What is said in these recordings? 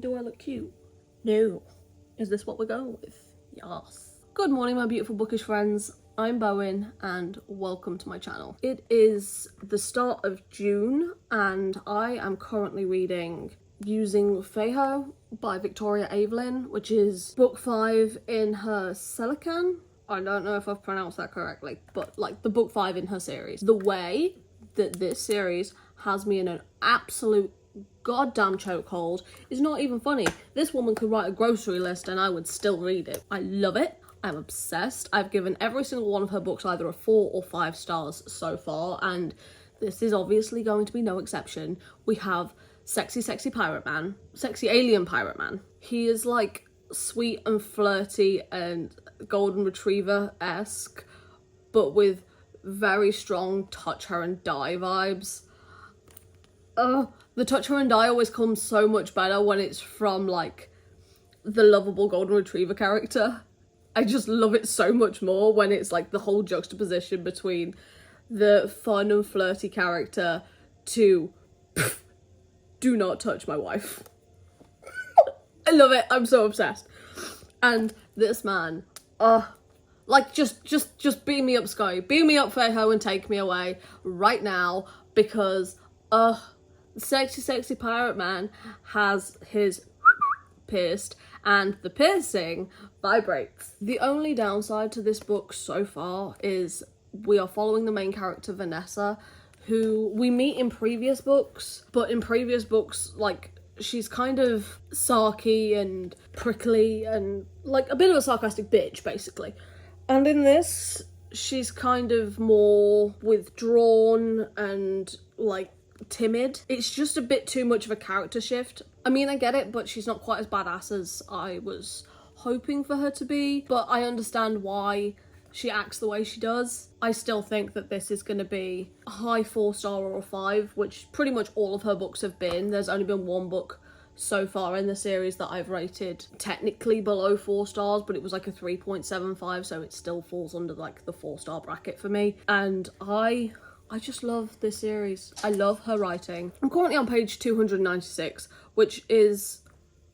Do I look cute? No. Is this what we're going with? Yes. Good morning, my beautiful bookish friends. I'm Bowen and welcome to my channel. It is the start of June and I am currently reading Using Feiho by Victoria Avellin, which is book 5 in her Selekan. I don't know if I've pronounced that correctly, but like the book 5 in her series. The way that this series has me in an absolute goddamn chokehold is not even funny. This woman could write a grocery list and I would still read it. I love it. I'm obsessed. I've given every single one of her books either a 4 or 5 stars so far, and this is obviously going to be no exception. We have Sexy Pirate Man, Sexy Alien Pirate Man. He is like sweet and flirty and golden retriever-esque, but with very strong touch her and die vibes. The touch her and die always comes so much better when it's from like the lovable golden retriever character. I just love it so much more when it's like the whole juxtaposition between the fun and flirty character to do not touch my wife. I love it. I'm so obsessed. And this man, like just beam me up, Sky. Beam me up, Feiho, and take me away right now, because Sexy Pirate Man has his pierced and the piercing vibrates. The only downside to this book so far is we are following the main character Vanessa, who we meet in previous books, but in previous books, like, she's kind of sarky and prickly and like a bit of a sarcastic bitch, basically. And in this, she's kind of more withdrawn and like timid. It's just a bit too much of a character shift. I mean, I get it, but she's not quite as badass as I was hoping for her to be, but I understand why she acts the way she does. I still think that this is going to be a high 4-star or a 5, which pretty much all of her books have been. There's only been one book so far in the series that I've rated technically below 4 stars, but it was like a 3.75, so it still falls under like the 4-star bracket for me. And I just love this series. I love her writing. I'm currently on page 296, which is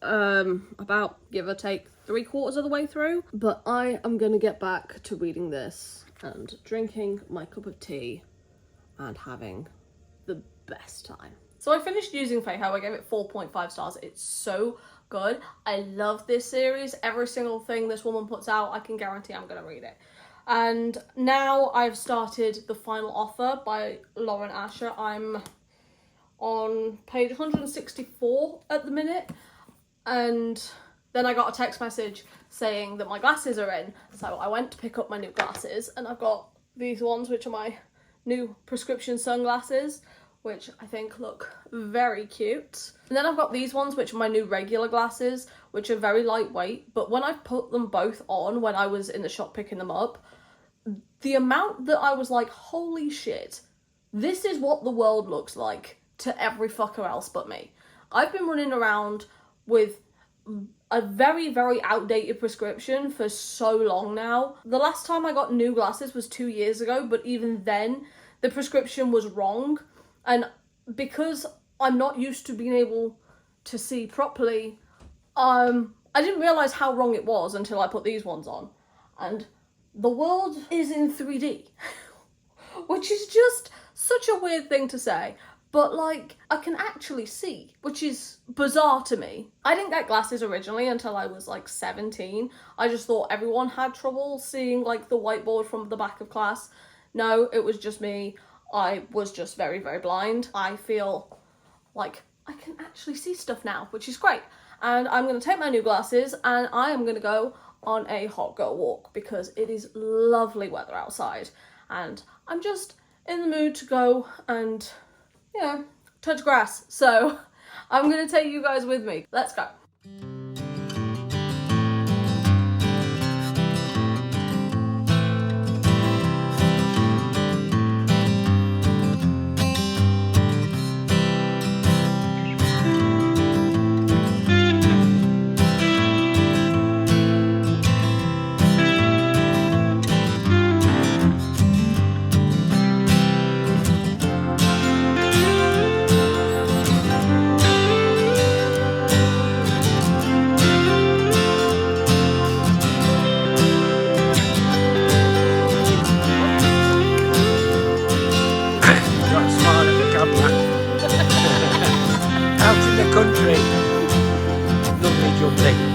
about, give or take, 3/4 of the way through. But I am gonna get back to reading this and drinking my cup of tea and having the best time. So I finished Using Feiho. I gave it 4.5 stars. It's so good. I love this series. Every single thing this woman puts out, I can guarantee I'm gonna read it. And now I've started The Final Offer by Lauren Asher. I'm on page 164 at the minute, and then I got a text message saying that my glasses are in, so I went to pick up my new glasses, and I've got these ones, which are my new prescription sunglasses, which I think look very cute. And then I've got these ones, which are my new regular glasses, which are very lightweight, but when I put them both on when I was in the shop picking them up, the amount that I was like, holy shit, this is what the world looks like to every fucker else but me. I've been running around with a very, very outdated prescription for so long now. The last time I got new glasses was 2 years ago, but even then the prescription was wrong. And because I'm not used to being able to see properly, I didn't realise how wrong it was until I put these ones on. And the world is in 3D, which is just such a weird thing to say. But like, I can actually see, which is bizarre to me. I didn't get glasses originally until I was like 17. I just thought everyone had trouble seeing like the whiteboard from the back of class. No, it was just me. I was just very, very blind. I feel like I can actually see stuff now, which is great. And I'm going to take my new glasses and I am going to go on a hot girl walk because it is lovely weather outside. And I'm just in the mood to go and, you know, touch grass. So I'm going to take you guys with me. Let's go. don't need your blame.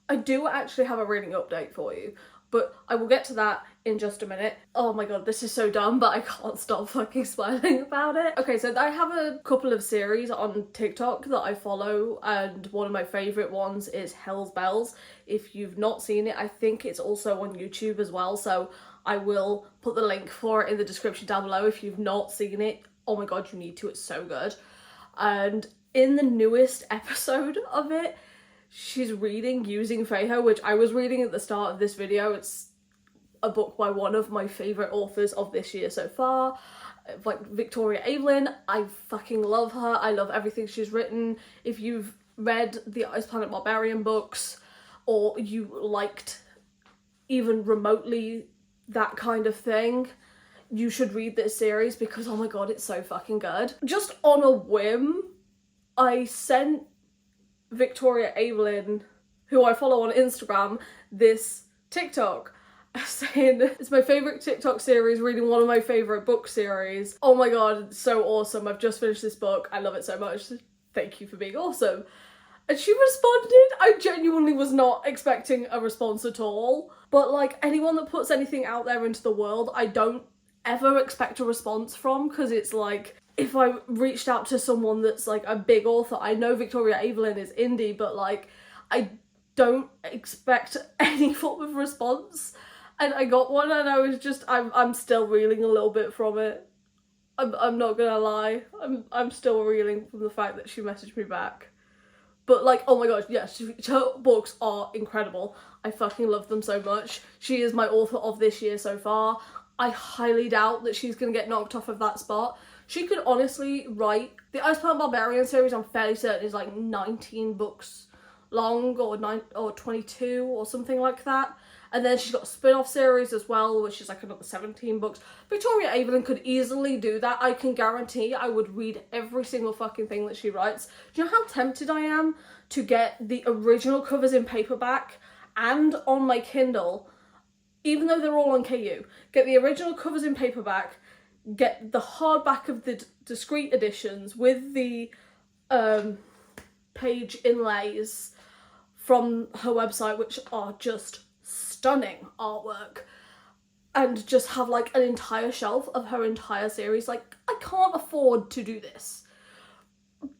I do actually have a reading update for you, but I will get to that in just a minute. Oh my god, this is so dumb, but I can't stop fucking smiling about it. Okay, so I have a couple of series on TikTok that I follow, and one of my favourite ones is Hell's Bells. If you've not seen it, I think it's also on YouTube as well, so I will put the link for it in the description down below if you've not seen it. Oh my god, you need to, it's so good. And in the newest episode of it, she's reading Using Feiho, which I was reading at the start of this video. It's a book by one of my favourite authors of this year so far, like Victoria Avellyn. I fucking love her. I love everything she's written. If you've read the Ice Planet Barbarian books, or you liked even remotely that kind of thing, you should read this series because oh my god, it's so fucking good. Just on a whim, I sent Victoria Avellyn, who I follow on Instagram, this TikTok saying it's my favourite TikTok series, reading one of my favourite book series. Oh my god, it's so awesome. I've just finished this book. I love it so much. Thank you for being awesome. And she responded. I genuinely was not expecting a response at all. But like anyone that puts anything out there into the world, I don't ever expect a response from, because it's like, if I reached out to someone that's like a big author, I know Victoria Avellyn is indie, but like I don't expect any form of response. And I got one, and I was just, I'm still reeling a little bit from it. I'm not gonna lie, I'm still reeling from the fact that she messaged me back. But like, oh my god, yes, her books are incredible. I fucking love them so much. She is my author of this year so far. I highly doubt that she's gonna get knocked off of that spot. She could honestly write, the Ice Planet Barbarian series I'm fairly certain is like 19 books long, or 22 or something like that. And then she's got a spin-off series as well, which is like another 17 books. Victoria Avellyn could easily do that. I can guarantee I would read every single fucking thing that she writes. Do you know how tempted I am to get the original covers in paperback and on my Kindle, even though they're all on KU, get the original covers in paperback, get the hardback of the discreet editions with the page inlays from her website, which are just stunning artwork, and just have like an entire shelf of her entire series. Like, I can't afford to do this,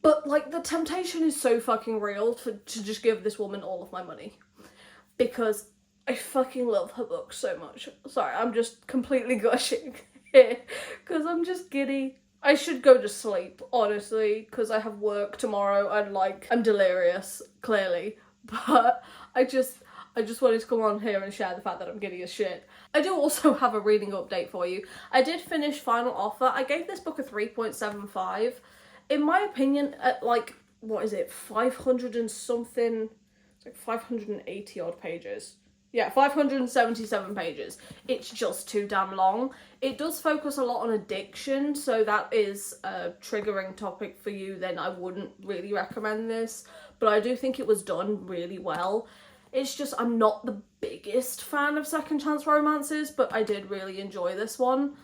but like the temptation is so fucking real to just give this woman all of my money, because I fucking love her books so much. Sorry, I'm just completely gushing here because I'm just giddy. I should go to sleep, honestly, because I have work tomorrow and like I'm delirious, clearly, but I just wanted to come on here and share the fact that I'm giddy as shit. I do also have a reading update for you. I did finish Final Offer. I gave this book a 3.75. In my opinion, at like, what is it, 500 and something, it's like 580 odd pages. Yeah, 577 pages. It's just too damn long. It does focus a lot on addiction, so that is a triggering topic for you, then I wouldn't really recommend this. But I do think it was done really well. It's just, I'm not the biggest fan of second chance romances, but I did really enjoy this one.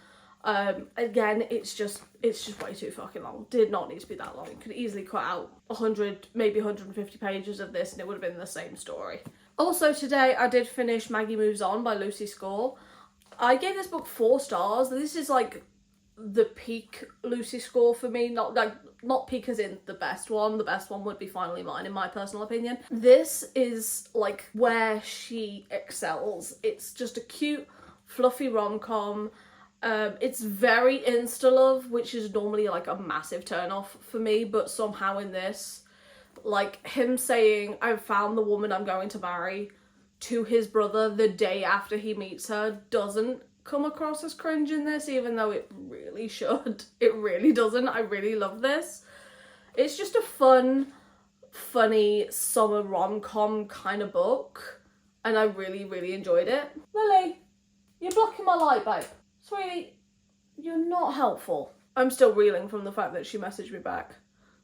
Again, it's just way too fucking long. Did not need to be that long. Could easily cut out 100, maybe 150 pages of this and it would have been the same story. Also today I did finish Maggie Moves On by Lucy Score. I gave this book 4 stars. This is like the peak Lucy Score for me. Not peak as in the best one. The best one would be Finally Mine in my personal opinion. This is like where she excels. It's just a cute, fluffy rom-com. It's very insta-love, which is normally like a massive turn-off for me, but somehow in this, like him saying, "I've found the woman I'm going to marry," to his brother the day after he meets her doesn't come across as cringe in this, even though it really should. It really doesn't. I really love this. It's just a fun, funny summer rom-com kind of book, and I really, really enjoyed it. Lily, you're blocking my light, babe. Sweetie, you're not helpful. I'm still reeling from the fact that she messaged me back.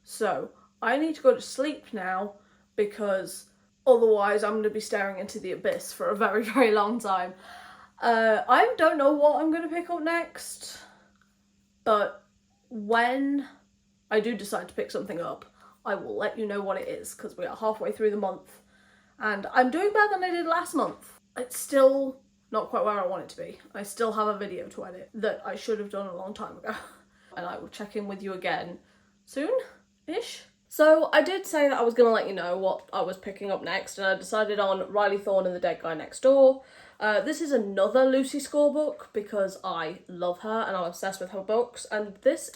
So I need to go to sleep now because otherwise I'm going to be staring into the abyss for a very, very long time. I don't know what I'm going to pick up next, but when I do decide to pick something up, I will let you know what it is, because we are halfway through the month and I'm doing better than I did last month. It's still not quite where I want it to be. I still have a video to edit that I should have done a long time ago. And I will check in with you again soon-ish. So I did say that I was going to let you know what I was picking up next, and I decided on Riley Thorne and the Dead Guy Next Door. This is another Lucy Score book because I love her and I'm obsessed with her books, and this,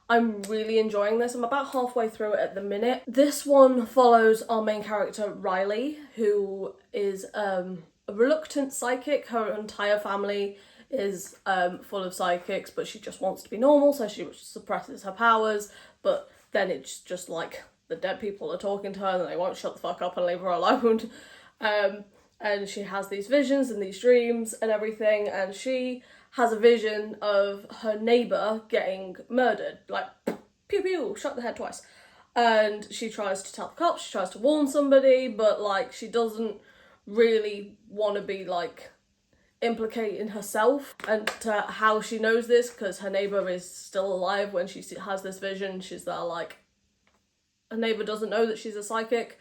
I'm really enjoying this. I'm about halfway through it at the minute. This one follows our main character Riley, who is a reluctant psychic. Her entire family is full of psychics, but she just wants to be normal, so she suppresses her powers, but then it's just like the dead people are talking to her and they won't shut the fuck up and leave her alone. And she has these visions and these dreams and everything, and she has a vision of her neighbour getting murdered, like pew pew, shot the head twice. And she tries to tell the cops, she tries to warn somebody, but like she doesn't really want to be like implicating herself and to how she knows this, because her neighbour is still alive when she has this vision. She's there like, her neighbour doesn't know that she's a psychic,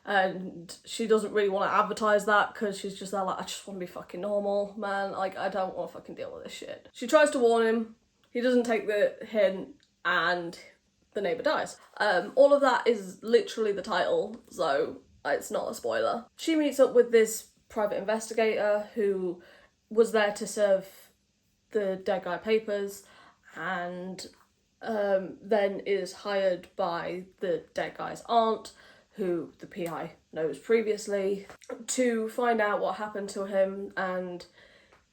and she doesn't really want to advertise that because she's just there like, I just want to be fucking normal, man, like I don't want to fucking deal with this shit. She tries to warn him, he doesn't take the hint, and the neighbour dies. All of that is literally the title, so it's not a spoiler. She meets up with this private investigator who was there to serve the dead guy papers, and then is hired by the dead guy's aunt, who the PI knows previously, to find out what happened to him, and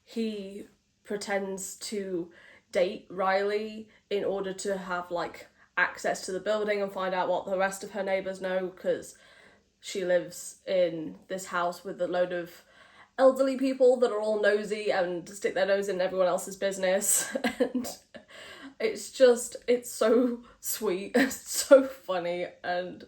he pretends to date Riley in order to have like access to the building and find out what the rest of her neighbours know, because she lives in this house with a load of elderly people that are all nosy and stick their nose in everyone else's business. And it's so sweet, it's so funny, and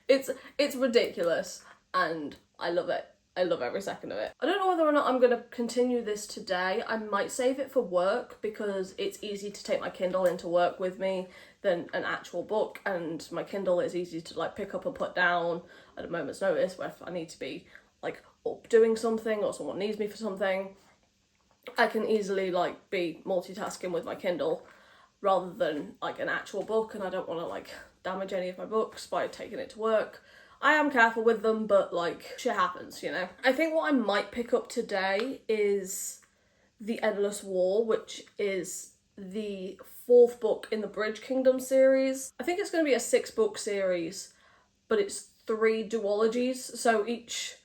it's ridiculous, and I love it. I love every second of it. I don't know whether or not I'm going to continue this today. I might save it for work because it's easy to take my Kindle into work with me than an actual book, and my Kindle is easy to like pick up and put down at a moment's notice, where if I need to be like up doing something or someone needs me for something, I can easily like be multitasking with my Kindle rather than like an actual book, and I don't want to like damage any of my books by taking it to work. I am careful with them, but like shit happens, you know. I think what I might pick up today is The Endless War, which is the 4th book in the Bridge Kingdom series. I think it's going to be a 6-book series, but it's 3 duologies, so each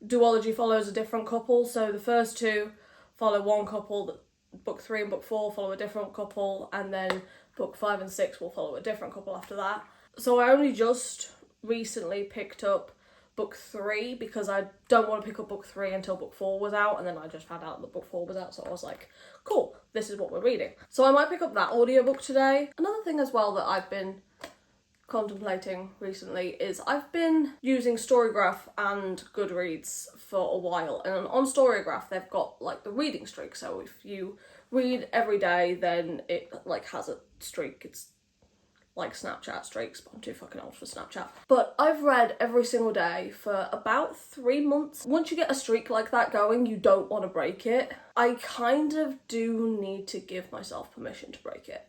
duology follows a different couple. So the first 2 follow one couple, book 3 and book 4 follow a different couple, and then book 5 and 6 will follow a different couple after that. So I only just recently picked up book 3 because I don't want to pick up book 3 until book 4 was out, and then I just found out that book 4 was out, so I was like, cool, this is what we're reading. So I might pick up that audiobook today. Another thing as well that I've been contemplating recently is I've been using Storygraph and Goodreads for a while, and on Storygraph they've got like the reading streak, so if you read every day then it like has a streak. It's like Snapchat streaks, but I'm too fucking old for Snapchat. But I've read every single day for about 3 months. Once you get a streak like that going, you don't want to break it. I kind of do need to give myself permission to break it,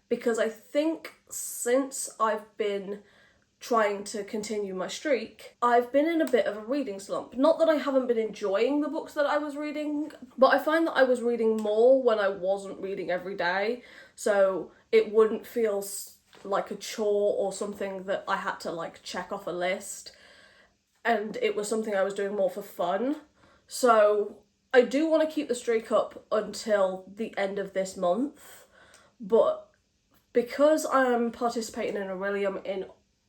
because I think since I've been trying to continue my streak, I've been in a bit of a reading slump. Not that I haven't been enjoying the books that I was reading, but I find that I was reading more when I wasn't reading every day, so it wouldn't feel like a chore or something that I had to like check off a list, and it was something I was doing more for fun. So I do want to keep the streak up until the end of this month, but because I'm participating in Aurelium in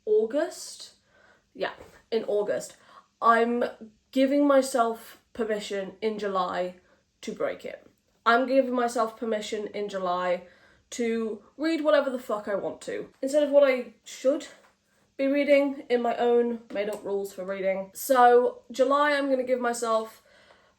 August, I'm giving myself permission in July to break it. I'm giving myself permission in July to read whatever the fuck I want to, instead of what I should be reading in my own made-up rules for reading. So July, I'm going to give myself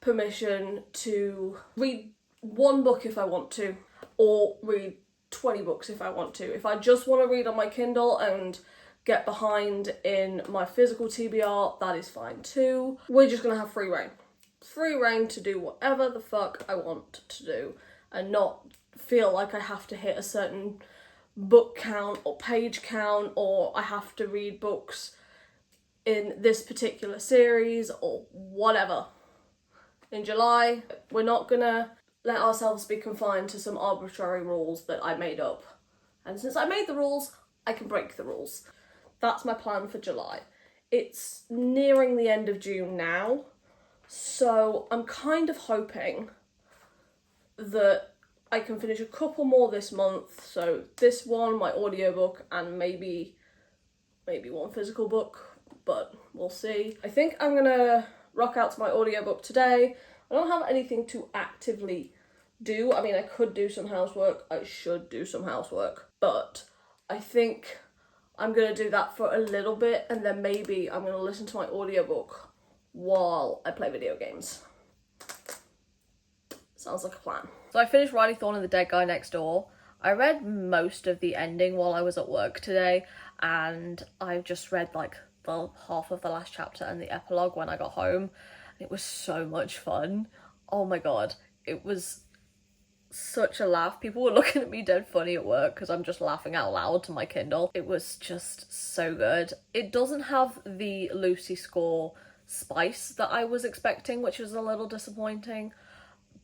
permission to read 1 book if I want to, or read 20 books if I want to. If I just want to read on my Kindle and get behind in my physical TBR, that is fine too. We're just going to have free reign. Free reign to do whatever the fuck I want to do, and not feel like I have to hit a certain book count or page count, or I have to read books in this particular series or whatever. In July, we're not gonna let ourselves be confined to some arbitrary rules that I made up. And since I made the rules, I can break the rules. That's my plan for July. It's nearing the end of June now, so I'm kind of hoping that I can finish a couple more this month. So this one, my audiobook, and maybe 1 physical book, but we'll see. I think I'm gonna rock out to my audiobook today. I don't have anything to actively do. I mean, I could do some housework. I should do some housework, but I think I'm gonna do that for a little bit, and then maybe I'm gonna listen to my audiobook while I play video games. Sounds like a plan. So I finished Riley Thorne and the Dead Guy Next Door. I read most of the ending while I was at work today, and I've just read like the half of the last chapter and the epilogue when I got home. It was so much fun. Oh my god, it was such a laugh. People were looking at me dead funny at work because I'm just laughing out loud to my Kindle. It was just so good. It doesn't have the Lucy Score spice that I was expecting, which was a little disappointing,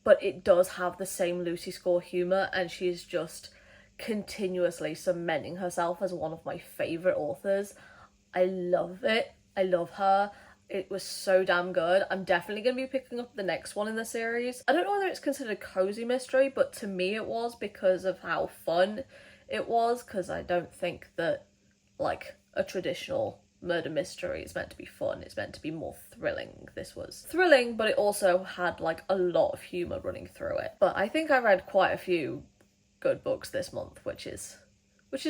but it does have the same Lucy Score humour, and she's just continuously cementing herself as one of my favourite authors. I love it. I love her. It was so damn good. I'm definitely going to be picking up the next one in the series. I don't know whether it's considered a cozy mystery, but to me it was, because of how fun it was, because I don't think that like a traditional murder mystery is meant to be fun. It's meant to be more thrilling. This was thrilling, but it also had like a lot of humour running through it. But I think I read quite a few good books this month, which is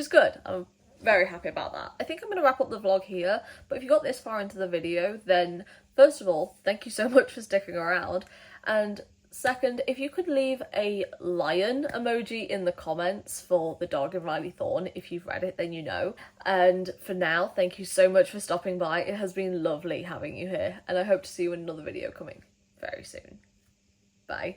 good. I'm very happy about that. I think I'm going to wrap up the vlog here, but if you got this far into the video, then first of all, thank you so much for sticking around, and second, if you could leave a lion emoji in the comments for The Dog in Riley Thorne. If you've read it, then you know. And for now, thank you so much for stopping by. It has been lovely having you here, and I hope to see you in another video coming very soon. Bye.